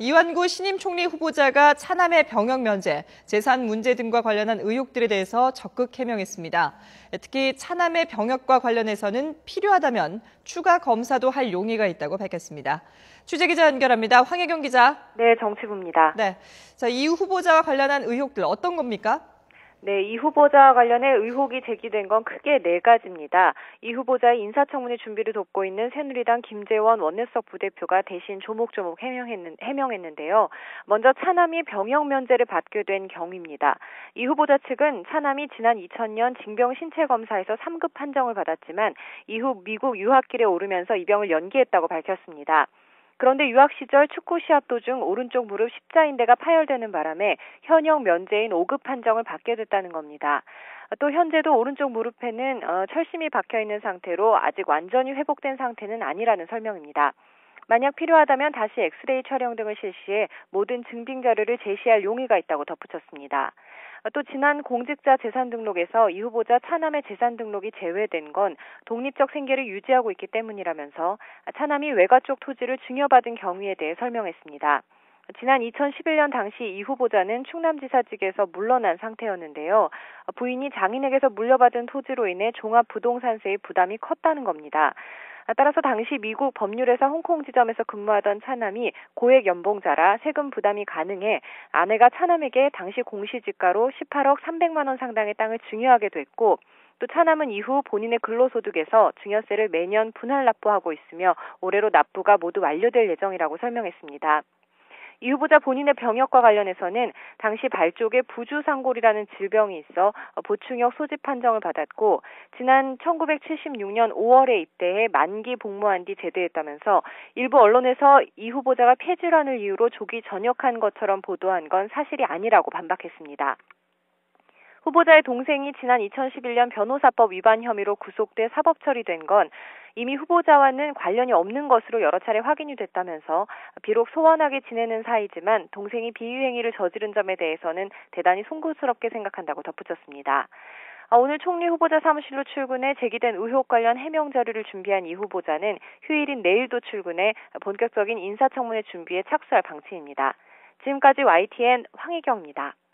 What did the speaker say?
이완구 신임 총리 후보자가 차남의 병역 면제, 재산 문제 등과 관련한 의혹들에 대해서 적극 해명했습니다. 특히 차남의 병역과 관련해서는 필요하다면 추가 검사도 할 용의가 있다고 밝혔습니다. 취재기자 연결합니다. 황혜경 기자. 네, 정치부입니다. 네, 이 후보자와 관련한 의혹들 어떤 겁니까? 네, 이 후보자와 관련해 의혹이 제기된 건 크게 네 가지입니다. 이 후보자의 인사청문회 준비를 돕고 있는 새누리당 김재원 원내수석 부대표가 대신 조목조목 해명했는데요. 먼저 차남이 병역 면제를 받게 된 경위입니다. 이 후보자 측은 차남이 지난 2000년 징병 신체 검사에서 3급 판정을 받았지만 이후 미국 유학길에 오르면서 입영을 연기했다고 밝혔습니다. 그런데 유학 시절 축구 시합 도중 오른쪽 무릎 십자인대가 파열되는 바람에 현역 면제인 5급 판정을 받게 됐다는 겁니다. 또 현재도 오른쪽 무릎에는 철심이 박혀 있는 상태로 아직 완전히 회복된 상태는 아니라는 설명입니다. 만약 필요하다면 다시 엑스레이 촬영 등을 실시해 모든 증빙 자료를 제시할 용의가 있다고 덧붙였습니다. 또 지난 공직자 재산 등록에서 이 후보자 차남의 재산 등록이 제외된 건 독립적 생계를 유지하고 있기 때문이라면서 차남이 외가 쪽 토지를 증여받은 경위에 대해 설명했습니다. 지난 2011년 당시 이 후보자는 충남지사직에서 물러난 상태였는데요. 부인이 장인에게서 물려받은 토지로 인해 종합부동산세의 부담이 컸다는 겁니다. 따라서 당시 미국 법률회사 홍콩 지점에서 근무하던 차남이 고액 연봉자라 세금 부담이 가능해 아내가 차남에게 당시 공시지가로 18억 300만 원 상당의 땅을 증여하게 됐고 또 차남은 이후 본인의 근로소득에서 증여세를 매년 분할 납부하고 있으며 올해로 납부가 모두 완료될 예정이라고 설명했습니다. 이 후보자 본인의 병역과 관련해서는 당시 발 쪽에 부주상골이라는 질병이 있어 보충역 소집 판정을 받았고 지난 1976년 5월에 입대해 만기 복무한 뒤 제대했다면서 일부 언론에서 이 후보자가 폐질환을 이유로 조기 전역한 것처럼 보도한 건 사실이 아니라고 반박했습니다. 후보자의 동생이 지난 2011년 변호사법 위반 혐의로 구속돼 사법 처리된 건 이미 후보자와는 관련이 없는 것으로 여러 차례 확인이 됐다면서 비록 소원하게 지내는 사이지만 동생이 비위행위를 저지른 점에 대해서는 대단히 송구스럽게 생각한다고 덧붙였습니다. 오늘 총리 후보자 사무실로 출근해 제기된 의혹 관련 해명 자료를 준비한 이 후보자는 휴일인 내일도 출근해 본격적인 인사청문회 준비에 착수할 방침입니다. 지금까지 YTN 황희경입니다.